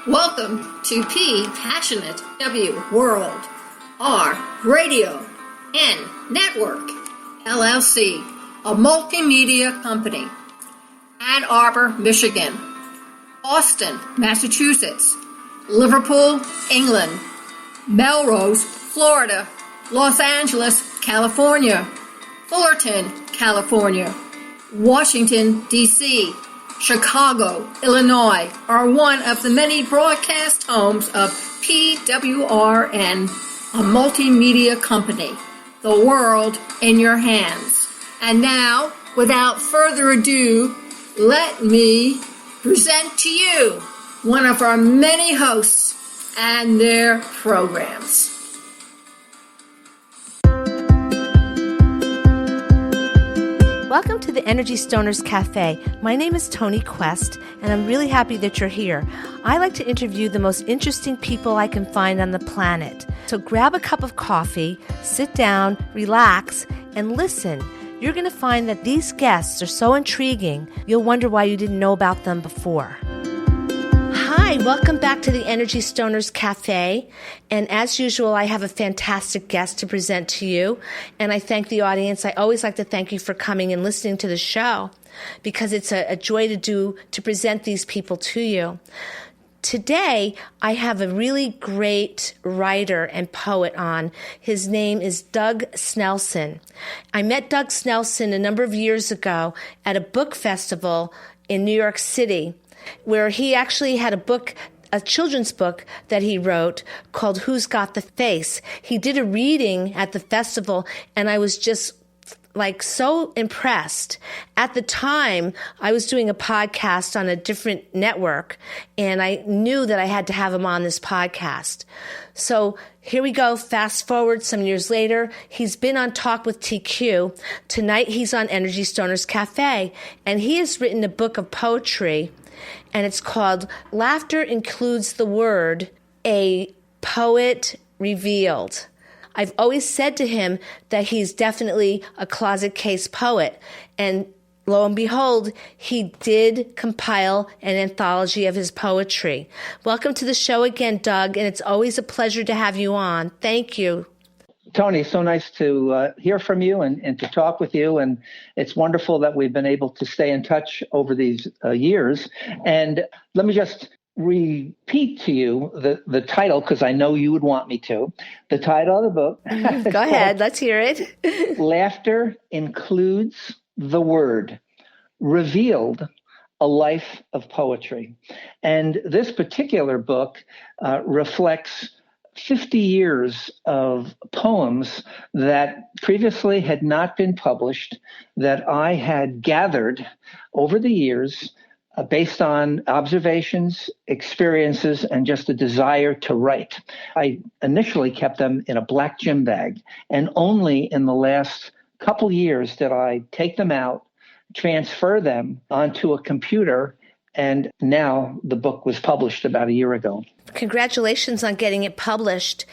Welcome to P Passionate W World, R Radio N Network, LLC, a multimedia company. Ann Arbor, Michigan, Boston, Massachusetts, Liverpool, England, Melrose, Florida, Los Angeles, California, Fullerton, California, Washington, D.C., Chicago, Illinois are one of the many broadcast homes of PWRN, a multimedia company. The world in your hands. And now, without further ado, let me present to you one of our many hosts and their programs. Welcome to the Energy Stoners Cafe. My name is Toni Quest, and I'm really happy that you're here. I like to interview the most interesting people I can find on the planet. So grab a cup of coffee, sit down, relax, and listen. You're going to find that these guests are so intriguing, you'll wonder why you didn't know about them before. Hi, welcome back to the Energy Stoners Cafe. And as usual, I have a fantastic guest to present to you. And I thank the audience. I always like to thank you for coming and listening to the show because it's a joy to present these people to you. Today, I have a really great writer and poet on. His name is Doug Snelson. I met Doug Snelson a number of years ago at a book festival in New York City, where he actually had a children's book that he wrote called Who's Got the Face. He did a reading at the festival, and I was just so impressed. At the time, I was doing a podcast on a different network, and I knew that I had to have him on this podcast. So here we go. Fast forward some years later. He's been on Talk with TQ. Tonight, he's on Energy Stoners Cafe, and he has written a book of poetry, and it's called Laughter Includes the Word, a Poet Revealed. I've always said to him that he's definitely a closet case poet. And lo and behold, he did compile an anthology of his poetry. Welcome to the show again, Doug, and it's always a pleasure to have you on. Thank you. Toni, so nice to hear from you and to talk with you. And it's wonderful that we've been able to stay in touch over these years. And let me just repeat to you the title, because I know you would want me to. The title of the book. Go ahead. Let's hear it. Laughter Includes the Word, Revealed, a Life of Poetry. And this particular book reflects 50 years of poems that previously had not been published, that I had gathered over the years based on observations, experiences, and just a desire to write. I initially kept them in a black gym bag, and only in the last couple years did I take them out, transfer them onto a computer, and now the book was published about a year ago. Congratulations on getting it published.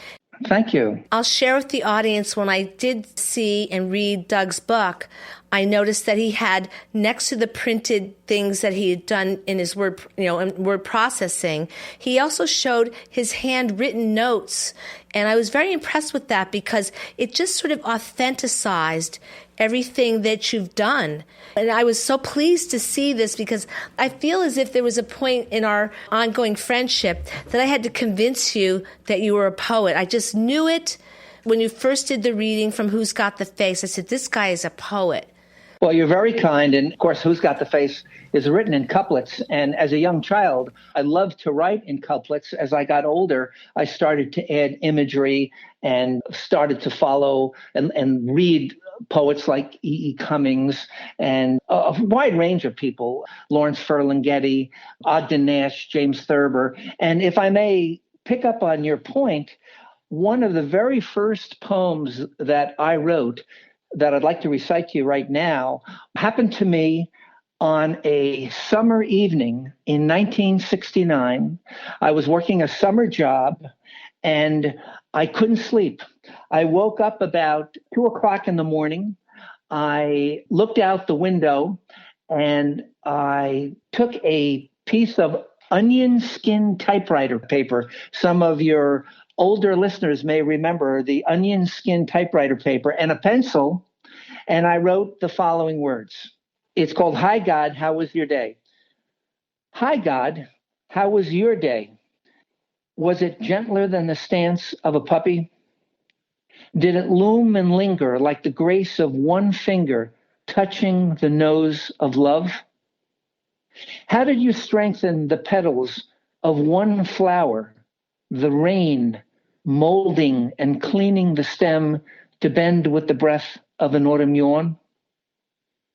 Thank you. I'll share with the audience, when I did see and read Doug's book, I noticed that he had, next to the printed things that he had done in his word processing, he also showed his handwritten notes. And I was very impressed with that because it just sort of authenticized everything that you've done. And I was so pleased to see this because I feel as if there was a point in our ongoing friendship that I had to convince you that you were a poet. I just knew it when you first did the reading from Who's Got the Face. I said, this guy is a poet. Well, you're very kind. And of course, Who's Got the Face is written in couplets. And as a young child, I loved to write in couplets. As I got older, I started to add imagery and started to follow and read poets like E.E. Cummings and a wide range of people, Lawrence Ferlinghetti, Ogden Nash, James Thurber. And if I may pick up on your point, one of the very first poems that I wrote that I'd like to recite to you right now happened to me on a summer evening in 1969. I was working a summer job and I couldn't sleep. I woke up about 2 o'clock in the morning. I looked out the window and I took a piece of onion skin typewriter paper. Some of your older listeners may remember the onion skin typewriter paper and a pencil. And I wrote the following words. It's called, Hi, God, how was your day? Hi, God, how was your day? Was it gentler than the stance of a puppy? Did it loom and linger like the grace of one finger touching the nose of love? How did you strengthen the petals of one flower, the rain molding and cleaning the stem to bend with the breath of an autumn yawn?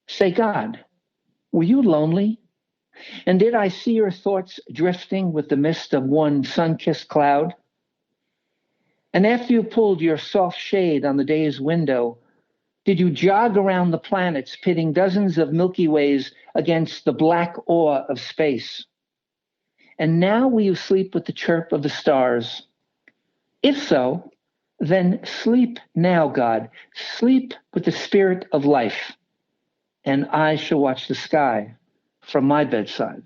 Say, God, were you lonely? And did I see your thoughts drifting with the mist of one sun-kissed cloud? And after you pulled your soft shade on the day's window, did you jog around the planets, pitting dozens of Milky Ways against the black awe of space? And now will you sleep with the chirp of the stars? If so, then sleep now, God. Sleep with the spirit of life, and I shall watch the sky from my bedside.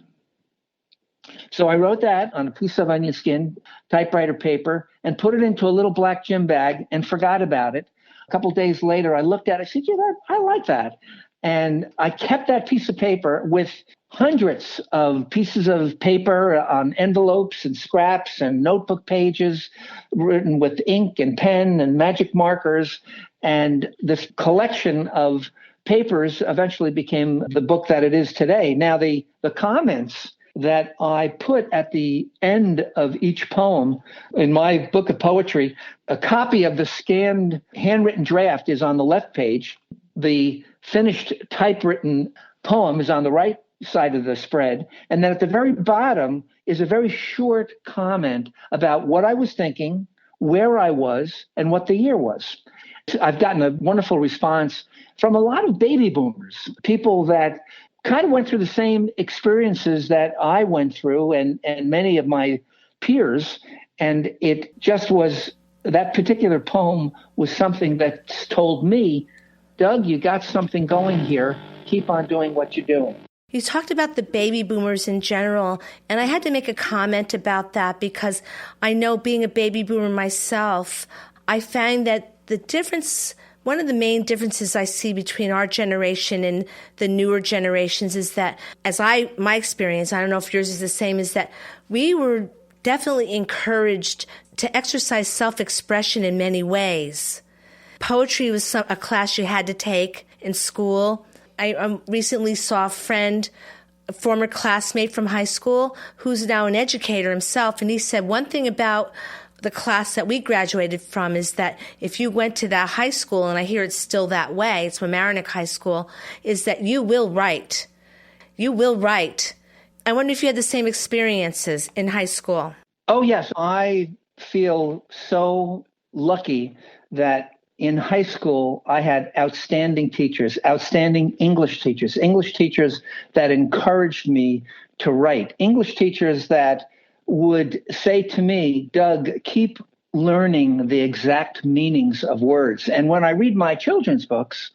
So I wrote that on a piece of onion skin typewriter paper and put it into a little black gym bag and forgot about it. A couple of days later, I looked at it. I said, I like that. And I kept that piece of paper with hundreds of pieces of paper on envelopes and scraps and notebook pages written with ink and pen and magic markers. And this collection of papers eventually became the book that it is today. Now, the comments that I put at the end of each poem in my book of poetry, a copy of the scanned handwritten draft is on the left page. The finished typewritten poem is on the right side of the spread. And then at the very bottom is a very short comment about what I was thinking, where I was, and what the year was. I've gotten a wonderful response from a lot of baby boomers, people that kind of went through the same experiences that I went through and many of my peers. And it just was, that particular poem was something that told me, Doug, you got something going here. Keep on doing what you're doing. You talked about the baby boomers in general, and I had to make a comment about that because I know, being a baby boomer myself, I find that the difference, one of the main differences I see between our generation and the newer generations is that, my experience, I don't know if yours is the same, is that we were definitely encouraged to exercise self-expression in many ways. Poetry was a class you had to take in school. I recently saw a friend, a former classmate from high school, who's now an educator himself, and he said one thing about the class that we graduated from is that if you went to that high school, and I hear it's still that way, it's Mamaroneck High School, is that you will write. You will write. I wonder if you had the same experiences in high school. Oh, yes. I feel so lucky that in high school, I had outstanding teachers, outstanding English teachers that encouraged me to write, English teachers that would say to me, Doug, keep learning the exact meanings of words. And when I read my children's books,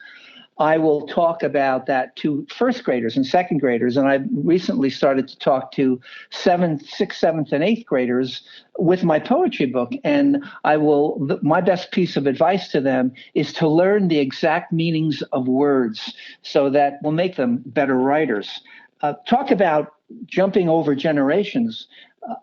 I will talk about that to first graders and second graders. And I recently started to talk to sixth, seventh, and eighth graders with my poetry book. And my best piece of advice to them is to learn the exact meanings of words so that will make them better writers. Talk about jumping over generations.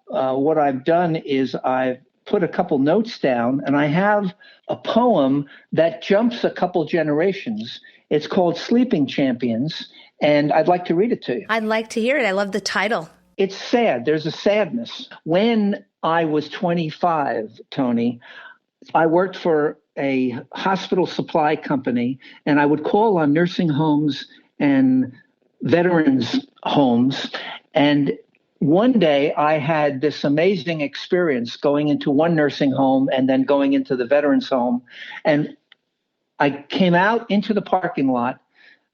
What I've done is I've put a couple notes down, and I have a poem that jumps a couple generations. It's called Sleeping Champions, and I'd like to read it to you. I'd like to hear it. I love the title. It's sad. There's a sadness. When I was 25, Toni, I worked for a hospital supply company, and I would call on nursing homes and veterans homes. And one day I had this amazing experience going into one nursing home and then going into the veterans home. And I came out into the parking lot.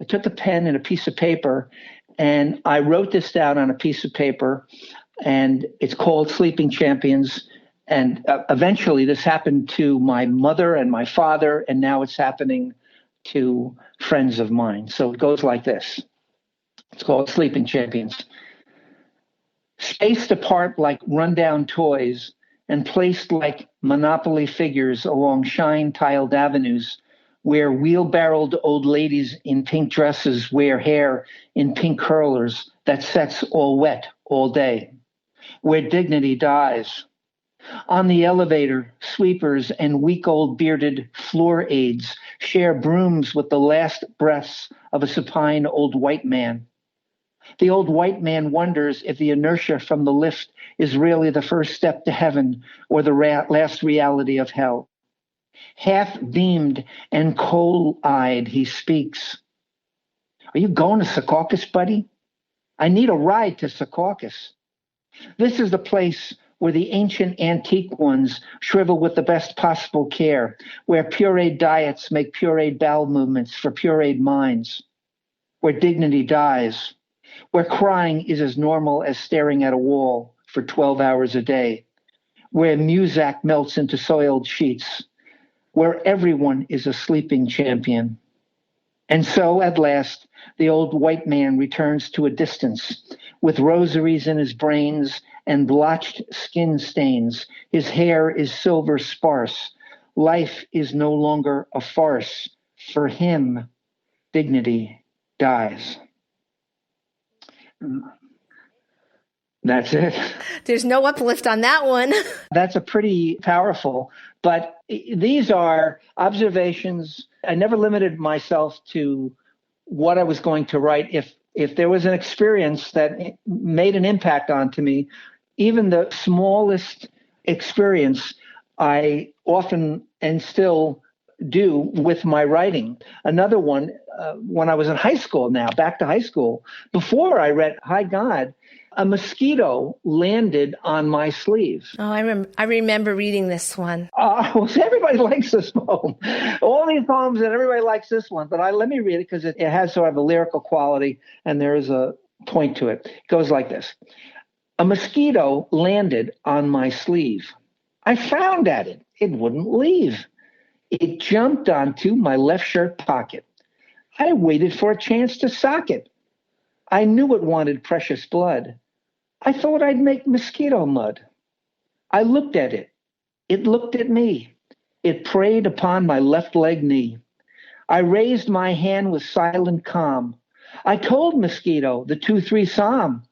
I took a pen and a piece of paper, and I wrote this down on a piece of paper, and it's called Sleeping Champions. And eventually this happened to my mother and my father, and now it's happening to friends of mine. So it goes like this. It's called Sleeping Champions. spaced apart like rundown toys and placed like Monopoly figures along shine-tiled avenues where wheelbarrowed old ladies in pink dresses wear hair in pink curlers that sets all wet all day, where dignity dies. On the elevator, sweepers and week-old bearded floor aides share brooms with the last breaths of a supine old white man. The old white man wonders if the inertia from the lift is really the first step to heaven or the last reality of hell. Half-beamed and cold-eyed, he speaks. Are you going to Secaucus, buddy? I need a ride to Secaucus. This is the place where the ancient antique ones shrivel with the best possible care, where pureed diets make pureed bowel movements for pureed minds, where dignity dies, where crying is as normal as staring at a wall for 12 hours a day, where Muzak melts into soiled sheets, where everyone is a sleeping champion. And so, at last, the old white man returns to a distance, with rosaries in his brains and blotched skin stains. His hair is silver sparse. Life is no longer a farce. For him, dignity dies. That's it. There's no uplift on that one. That's a pretty powerful, but these are observations. I never limited myself to what I was going to write. If there was an experience that made an impact onto me, even the smallest experience, I often and still do with my writing. Another one, when I was in high school now, back to high school, before I read Hi God, a mosquito landed on my sleeve. Oh, I remember reading this one. Well, everybody likes this poem. All these poems, and everybody likes this one. But let me read it because it has sort of a lyrical quality, and there is a point to it. It goes like this. A mosquito landed on my sleeve. I frowned at it. It wouldn't leave. It jumped onto my left shirt pocket. I waited for a chance to sock it. I knew it wanted precious blood. I thought I'd make mosquito mud. I looked at it. It looked at me. It preyed upon my left leg knee. I raised my hand with silent calm. I told mosquito the 2-3 psalm.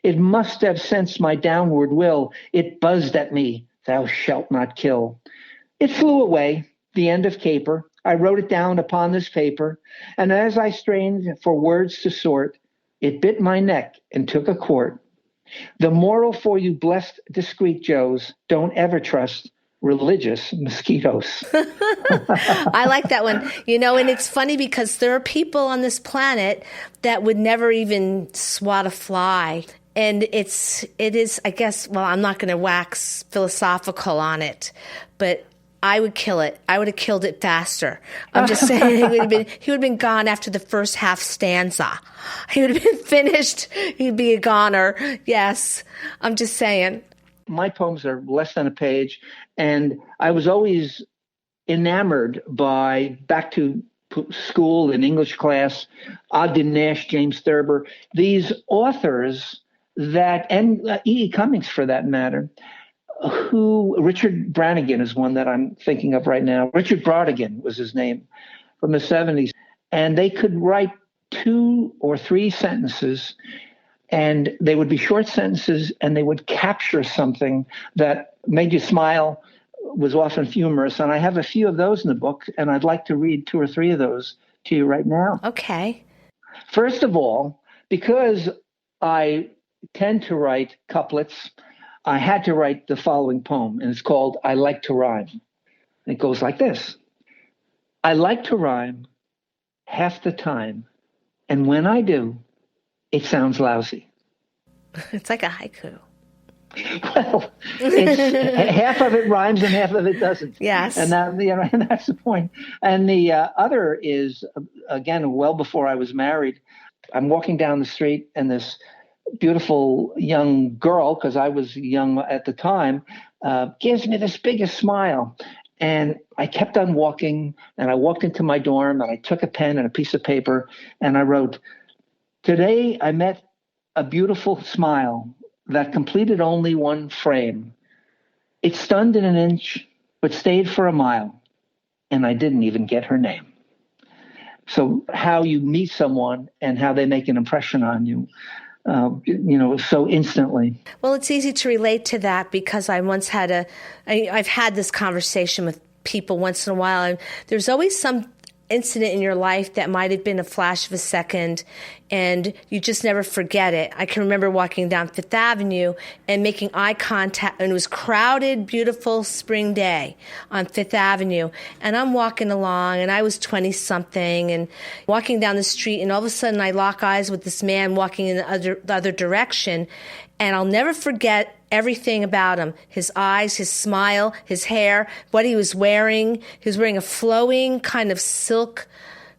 It must have sensed my downward will. It buzzed at me, thou shalt not kill. It flew away, the end of caper. I wrote it down upon this paper, and as I strained for words to sort, it bit my neck and took a quart. The moral for you blessed discreet Joes, don't ever trust religious mosquitoes. I like that one. And it's funny because there are people on this planet that would never even swat a fly. And it is, I guess, well, I'm not going to wax philosophical on it, but I would kill it. I would have killed it faster. I'm just saying he would have been gone after the first half stanza. He would have been finished. He'd be a goner. Yes. I'm just saying. My poems are less than a page, and I was always enamored by back to school in English class, Ogden Nash, James Thurber, these authors and E.E. Cummings for that matter, Richard Brannigan is one that I'm thinking of right now. Richard Brautigan was his name, from the 70s. And they could write 2 or 3 sentences, and they would be short sentences, and they would capture something that made you smile, was often humorous. And I have a few of those in the book, and I'd like to read 2 or 3 of those to you right now. Okay. First of all, because I tend to write couplets, I had to write the following poem, and it's called I Like to Rhyme. It goes like this. I like to rhyme half the time, and when I do, it sounds lousy. It's like a haiku. Well, it's, half of it rhymes and half of it doesn't. Yes. And that's the point. And the other is, again, well before I was married, I'm walking down the street, and this beautiful young girl, because I was young at the time, gives me this biggest smile. And I kept on walking, and I walked into my dorm, and I took a pen and a piece of paper, and I wrote, today I met a beautiful smile that completed only one frame. It stunned in an inch, but stayed for a mile, and I didn't even get her name. So how you meet someone and how they make an impression on you, so instantly. Well, it's easy to relate to that because I've had this conversation with people once in a while, and there's always some incident in your life that might have been a flash of a second and you just never forget it. I can remember walking down Fifth Avenue and making eye contact, and it was crowded, beautiful spring day on Fifth Avenue, and I'm walking along, and I was 20 something and walking down the street, and all of a sudden I lock eyes with this man walking in the other direction, and I'll never forget everything about him. His eyes, his smile, his hair, what he was wearing. He was wearing a flowing kind of silk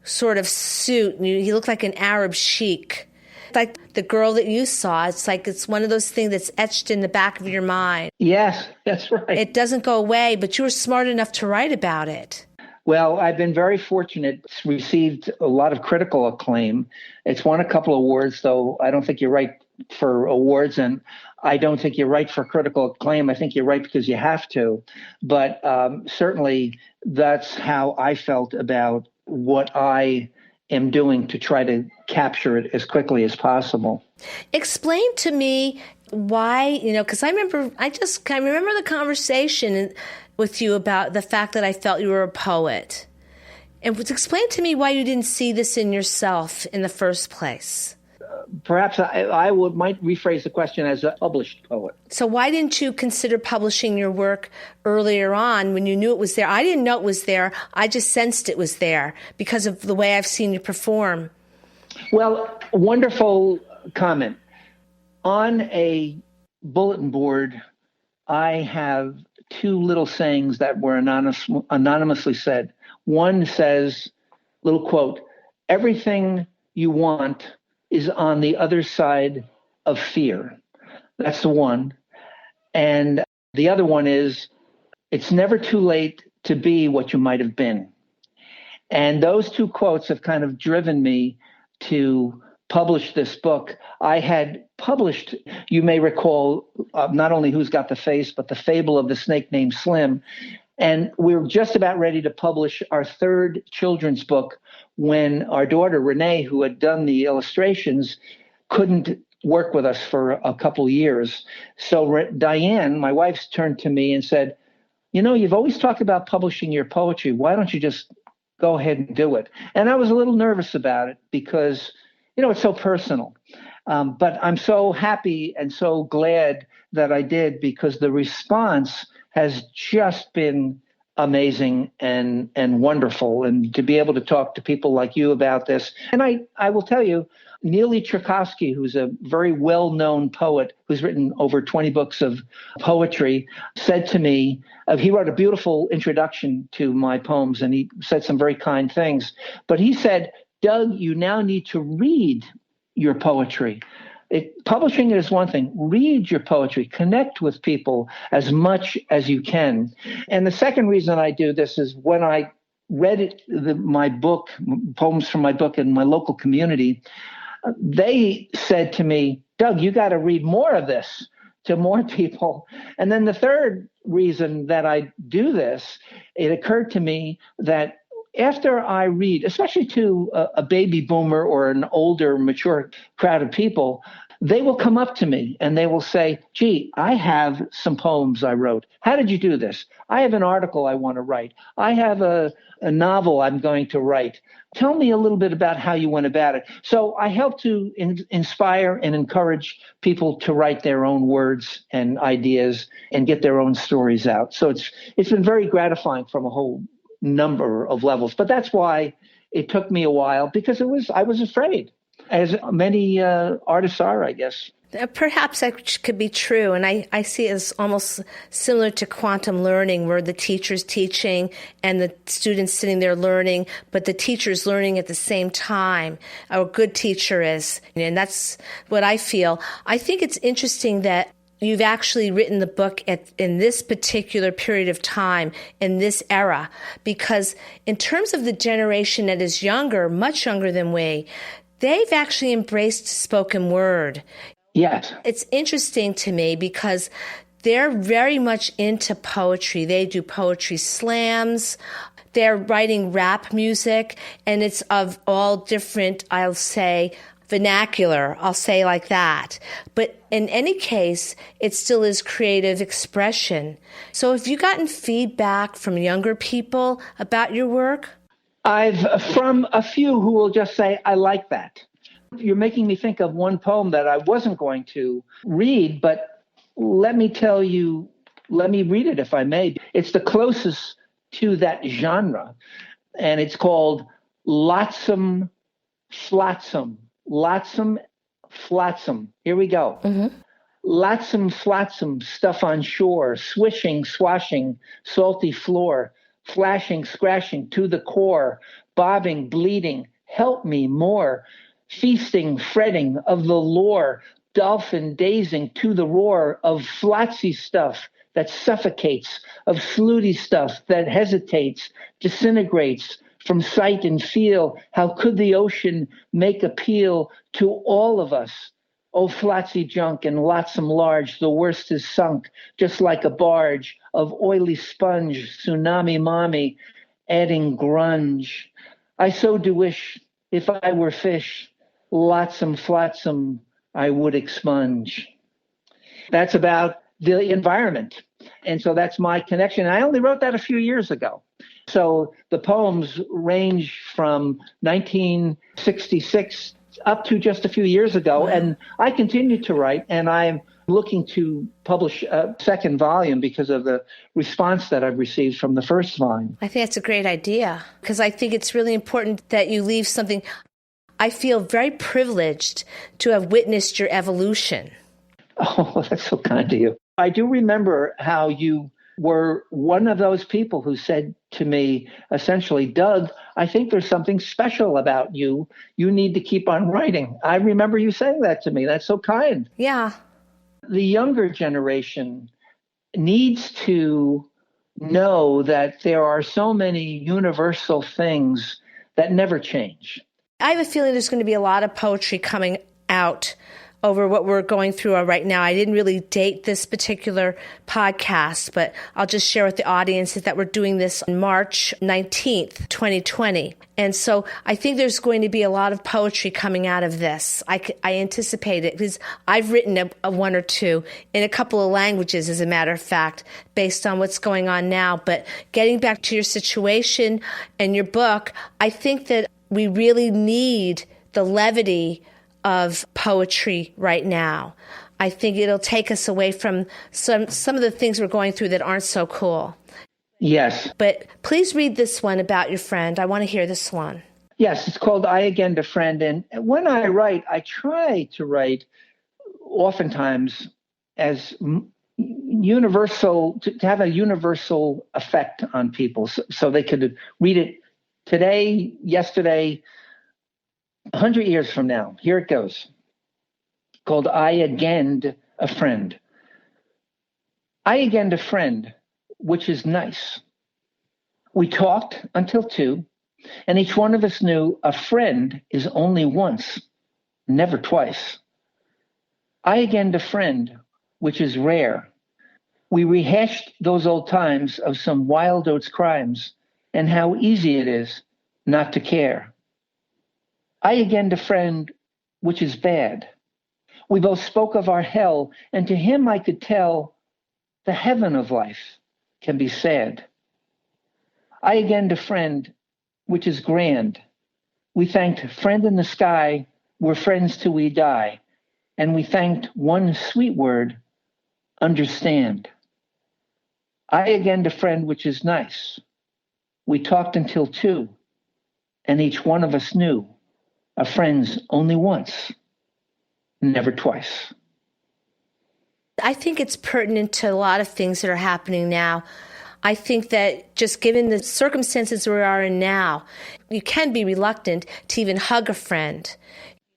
sort of suit. He looked like an Arab sheik. Like the girl that you saw, it's one of those things that's etched in the back of your mind. Yes, that's right. It doesn't go away, but you were smart enough to write about it. Well, I've been very fortunate. It's received a lot of critical acclaim. It's won a couple of awards, though I don't think you're right for awards, and I don't think you're right for critical acclaim. I think you're right because you have to. But certainly that's how I felt about what I am doing to try to capture it as quickly as possible. Explain to me why, because I remember the conversation with you about the fact that I felt you were a poet. And explain to me why you didn't see this in yourself in the first place. Perhaps I might rephrase the question as a published poet. So why didn't you consider publishing your work earlier on when you knew it was there? I didn't know it was there. I just sensed it was there because of the way I've seen you perform. Well, wonderful comment. On a bulletin board, I have two little sayings that were anonymously said. One says, little quote, "Everything you want is on the other side of fear." That's the one. And the other one is, "It's never too late to be what you might have been." And those two quotes have kind of driven me to publish this book. I had published, you may recall, not only Who's Got the Face, but The Fable of the Snake Named Slim. And we were just about ready to publish our third children's book when our daughter, Renee, who had done the illustrations, couldn't work with us for a couple of years. So Diane, my wife, turned to me and said, "You've always talked about publishing your poetry. Why don't you just go ahead and do it?" And I was a little nervous about it because, it's so personal. But I'm so happy and so glad that I did, because the response has just been amazing and wonderful. And to be able to talk to people like you about this. And I will tell you, Neely Tchaikovsky, who's a very well-known poet who's written over 20 books of poetry, said to me, he wrote a beautiful introduction to my poems, and he said some very kind things. But he said, "Doug, you now need to read your poetry. Publishing it is one thing. Read your poetry. Connect with people as much as you can." And the second reason I do this is when I read my book, poems from my book in my local community, they said to me, "Doug, you got to read more of this to more people." And then the third reason that I do this, it occurred to me that after I read, especially to a baby boomer or an older, mature crowd of people, they will come up to me and they will say, "Gee, I have some poems I wrote. How did you do this? I have an article I want to write. I have a novel I'm going to write. Tell me a little bit about how you went about it." So I help to inspire and encourage people to write their own words and ideas and get their own stories out. So it's been very gratifying from a whole number of levels. But that's why it took me a while, because I was afraid, as many artists are, I guess. Perhaps that could be true. And I see it as almost similar to quantum learning, where the teacher's teaching and the students sitting there learning, but the teacher's learning at the same time. A good teacher is. And that's what I feel. I think it's interesting that you've actually written the book in this particular period of time, in this era, because in terms of the generation that is younger, much younger than we, they've actually embraced spoken word. Yes. It's interesting to me because they're very much into poetry. They do poetry slams. They're writing rap music, and it's of all different, I'll say, vernacular, I'll say like that. But in any case, it still is creative expression. So have you gotten feedback from younger people about your work? From a few who will just say, I like that. You're making me think of one poem that I wasn't going to read, but let me read it if I may. It's the closest to that genre, and it's called Lotsome Flotsam. Lotsome Flotsam. Here we go. Mm-hmm. Lotsome Flotsam, stuff on shore, swishing, swashing, salty floor, flashing, scratching to the core, bobbing, bleeding, help me more, feasting, fretting of the lore, dolphin dazing to the roar of flotsy stuff that suffocates, of slooty stuff that hesitates, disintegrates from sight and feel. How could the ocean make appeal to all of us? Oh, flotsy junk and lotsome large, the worst is sunk, just like a barge of oily sponge, tsunami mommy, adding grunge. I so do wish, if I were fish, lotsome flotsam, I would expunge. That's about the environment. And so that's my connection. I only wrote that a few years ago. So the poems range from 1966 up to just a few years ago. And I continue to write, and I'm looking to publish a second volume because of the response that I've received from the first volume. I think that's a great idea because I think it's really important that you leave something. I feel very privileged to have witnessed your evolution. Oh, that's so kind of you. I do remember how you were one of those people who said to me, essentially, Doug, I think there's something special about you. You need to keep on writing. I remember you saying that to me. That's so kind. Yeah. The younger generation needs to know that there are so many universal things that never change. I have a feeling there's going to be a lot of poetry coming out over what we're going through right now. I didn't really date this particular podcast, but I'll just share with the audience that we're doing this on March 19th, 2020. And so I think there's going to be a lot of poetry coming out of this. I anticipate it because I've written a one or two in a couple of languages, as a matter of fact, based on what's going on now. But getting back to your situation and your book, I think that we really need the levity of poetry right now. I think it'll take us away from some of the things we're going through that aren't so cool. Yes. But please read this one about your friend. I want to hear this one. Yes, it's called I Again to Friend. And when I write, I try to write oftentimes as universal, to have a universal effect on people so they could read it today, yesterday, 100 years from now. Here it goes. Called I Again a Friend. I again a friend, which is nice. We talked until 2, and each one of us knew a friend is only once, never twice. I again a friend, which is rare. We rehashed those old times of some wild oats crimes and how easy it is not to care. I again a friend, which is bad. We both spoke of our hell, and to him I could tell the heaven of life can be sad. I again a friend, which is grand. We thanked friend in the sky, we're friends till we die. And we thanked one sweet word, understand. I again a friend, which is nice. We talked until 2, and each one of us knew a friend's only once, never twice. I think it's pertinent to a lot of things that are happening now. I think that just given the circumstances we are in now, you can be reluctant to even hug a friend.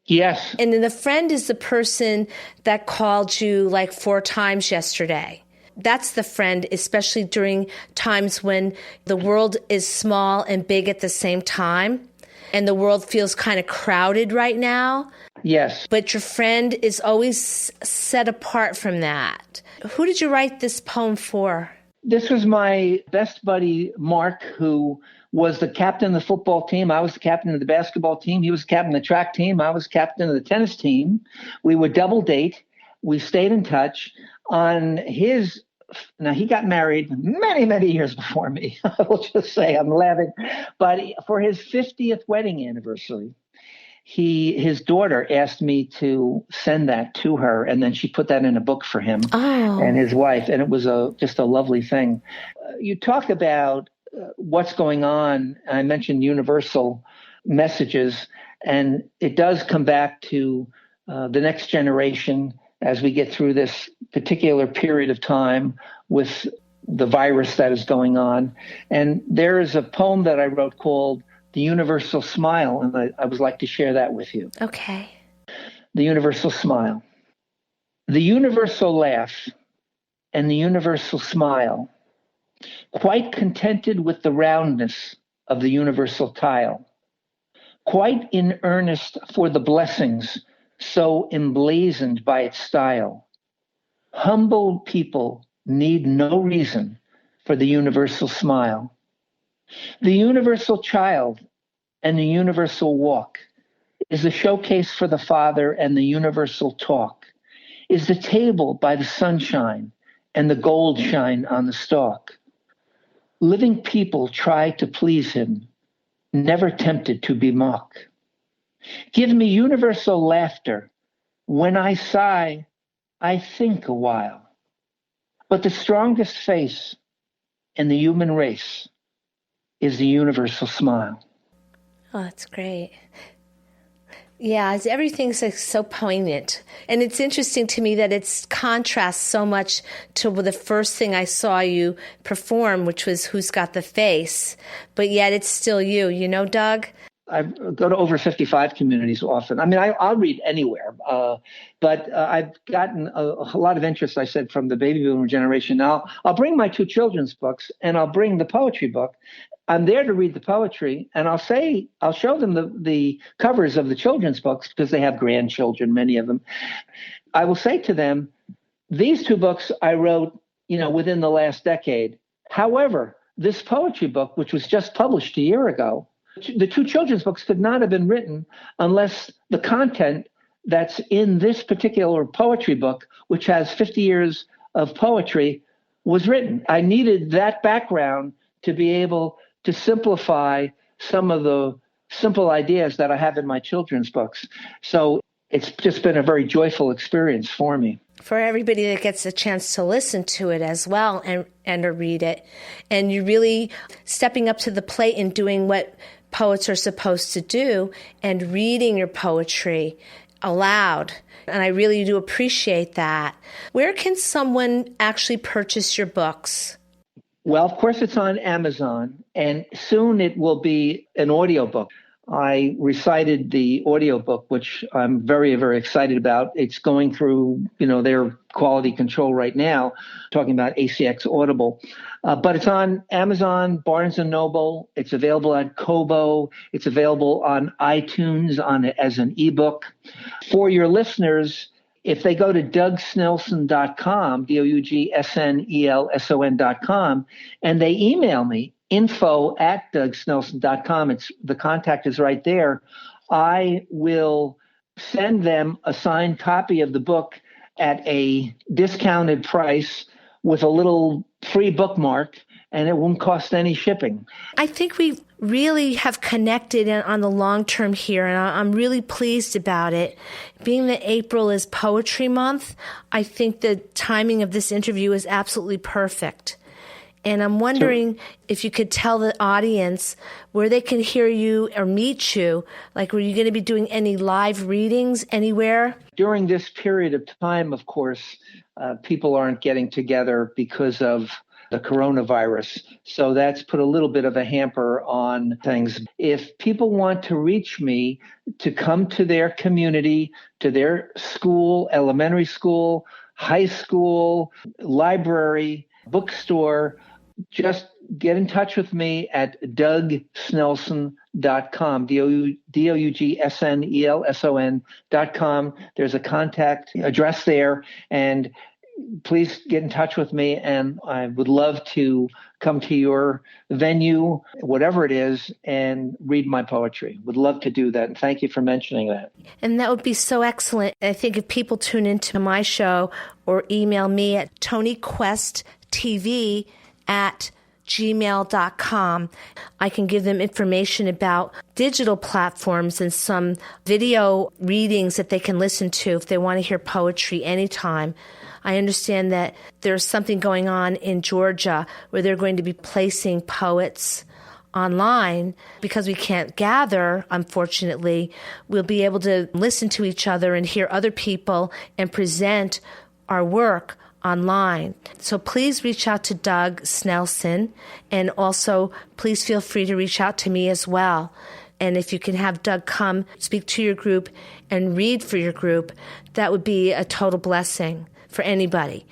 Yes. And then the friend is the person that called you like 4 times yesterday. That's the friend, especially during times when the world is small and big at the same time. And the world feels kind of crowded right now. Yes. But your friend is always set apart from that. Who did you write this poem for? This was my best buddy, Mark, who was the captain of the football team. I was the captain of the basketball team. He was the captain of the track team. I was captain of the tennis team. We would double date. We stayed in touch. Now, he got married many, many years before me. I will just say, I'm laughing. But for his 50th wedding anniversary, his daughter asked me to send that to her, and then she put that in a book for him and his wife, and it was just a lovely thing. You talk about what's going on. I mentioned universal messages, and it does come back to the next generation as we get through this particular period of time with the virus that is going on. And there is a poem that I wrote called The Universal Smile, and I would like to share that with you. Okay. The Universal Smile. The universal laugh and the universal smile, quite contented with the roundness of the universal tile, quite in earnest for the blessings so emblazoned by its style. Humble people need no reason for the universal smile. The universal child and the universal walk is the showcase for the Father, and the universal talk is the table by the sunshine and the gold shine on the stalk. Living people try to please him, never tempted to be mock. Give me universal laughter. When I sigh, I think a while. But the strongest face in the human race is the universal smile. Oh, that's great. Yeah, everything's like so poignant. And it's interesting to me that it contrasts so much to the first thing I saw you perform, which was Who's Got the Face. But yet it's still you, Doug? I go to over 55 communities often. I mean, I'll read anywhere, but I've gotten a lot of interest, I said, from the baby boomer generation. Now, I'll bring my two children's books, and I'll bring the poetry book. I'm there to read the poetry, and I'll show them the covers of the children's books because they have grandchildren, many of them. I will say to them, these two books I wrote, within the last decade. However, this poetry book, which was just published a year ago, the two children's books could not have been written unless the content that's in this particular poetry book, which has 50 years of poetry, was written. I needed that background to be able to simplify some of the simple ideas that I have in my children's books. So it's just been a very joyful experience for me. For everybody that gets a chance to listen to it as well and to read it. And you're really stepping up to the plate and doing what poets are supposed to do and reading your poetry aloud. And I really do appreciate that. Where can someone actually purchase your books? Well, of course, it's on Amazon, and soon it will be an audiobook. I recited the audiobook, which I'm very, very excited about. It's going through, their quality control right now, talking about ACX Audible. But it's on Amazon, Barnes & Noble. It's available on Kobo. It's available on iTunes as an ebook. For your listeners, if they go to DougSnelson.com, DougSnelson.com, and they email me, info@DougSnelson.com, the contact is right there, I will send them a signed copy of the book at a discounted price with a little free bookmark, and it won't cost any shipping. I think we really have connected on the long term here, and I'm really pleased about it. Being that April is Poetry Month, I think the timing of this interview is absolutely perfect. And I'm wondering if you could tell the audience where they can hear you or meet you. Like, were you going to be doing any live readings anywhere? During this period of time, of course, people aren't getting together because of the coronavirus. So that's put a little bit of a hamper on things. If people want to reach me to come to their community, to their school, elementary school, high school, library, bookstore, just get in touch with me at DougSnelson.com, DougSnelson.com. There's a contact address there, and please get in touch with me, and I would love to come to your venue, whatever it is, and read my poetry. Would love to do that, and thank you for mentioning that. And that would be so excellent. I think if people tune into my show or email me at toniquesttv@gmail.com, I can give them information about digital platforms and some video readings that they can listen to if they want to hear poetry anytime. I understand that there's something going on in Georgia where they're going to be placing poets online because we can't gather, unfortunately. We'll be able to listen to each other and hear other people and present our work online. So please reach out to Doug Snelson, and also please feel free to reach out to me as well. And if you can have Doug come speak to your group and read for your group, that would be a total blessing for anybody.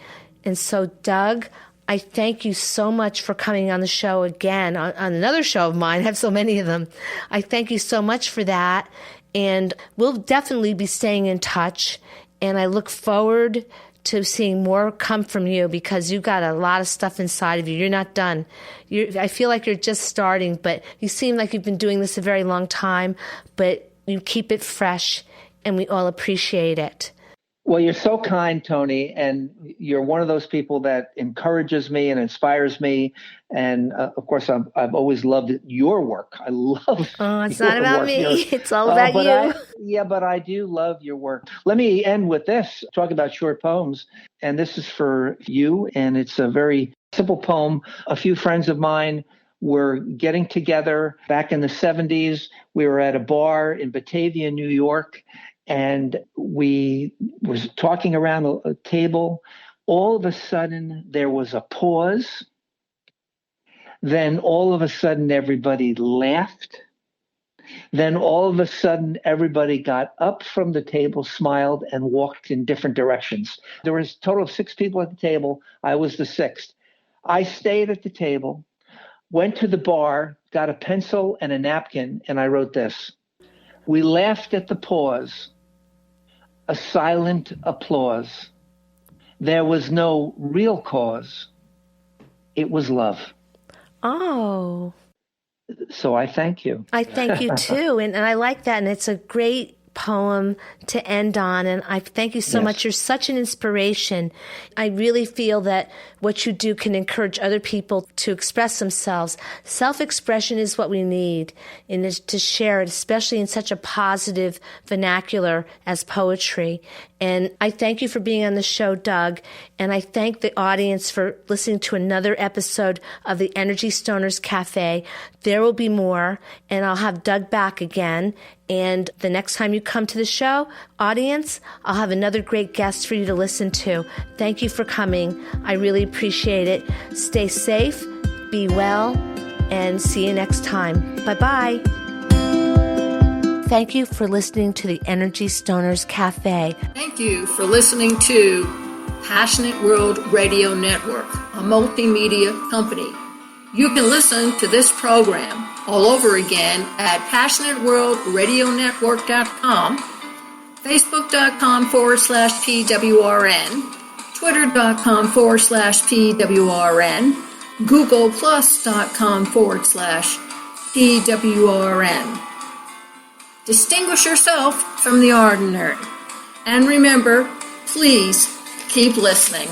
And so, Doug, I thank you so much for coming on the show again, on another show of mine. I have so many of them. I thank you so much for that. And we'll definitely be staying in touch. And I look forward to seeing more come from you, because you've got a lot of stuff inside of you. You're not done. I feel like you're just starting, but you seem like you've been doing this a very long time, but you keep it fresh, and we all appreciate it. Well, you're so kind, Toni, and you're one of those people that encourages me and inspires me. And of course, I've always loved your work. I love. Oh, it's not about me. It's all about you. But I do love your work. Let me end with this. Talk about short poems, and this is for you. And it's a very simple poem. A few friends of mine were getting together back in the 70s. We were at a bar in Batavia, New York. And we was talking around a table. All of a sudden, there was a pause. Then all of a sudden, everybody laughed. Then all of a sudden, everybody got up from the table, smiled, and walked in different directions. There was a total of 6 people at the table. I was the 6th. I stayed at the table, went to the bar, got a pencil and a napkin, and I wrote this. We laughed at the pause, a silent applause. There was no real cause. It was love. Oh. So I thank you. I thank you too. And I like that. And it's a great poem to end on. And I thank you so much. You're such an inspiration. I really feel that what you do can encourage other people to express themselves. Self-expression is what we need, and to share it, especially in such a positive vernacular as poetry. And I thank you for being on the show, Doug. And I thank the audience for listening to another episode of the Energy Stoners Cafe. There will be more, and I'll have Doug back again. And the next time you come to the show, audience, I'll have another great guest for you to listen to. Thank you for coming. I really appreciate it. Stay safe, be well, and see you next time. Bye-bye. Thank you for listening to the Energy Stoners Cafe. Thank you for listening to Passionate World Radio Network, a multimedia company. You can listen to this program all over again at passionateworldradionetwork.com, facebook.com/PWRN, twitter.com/PWRN, googleplus.com/PWRN. Distinguish yourself from the ordinary. And remember, please keep listening.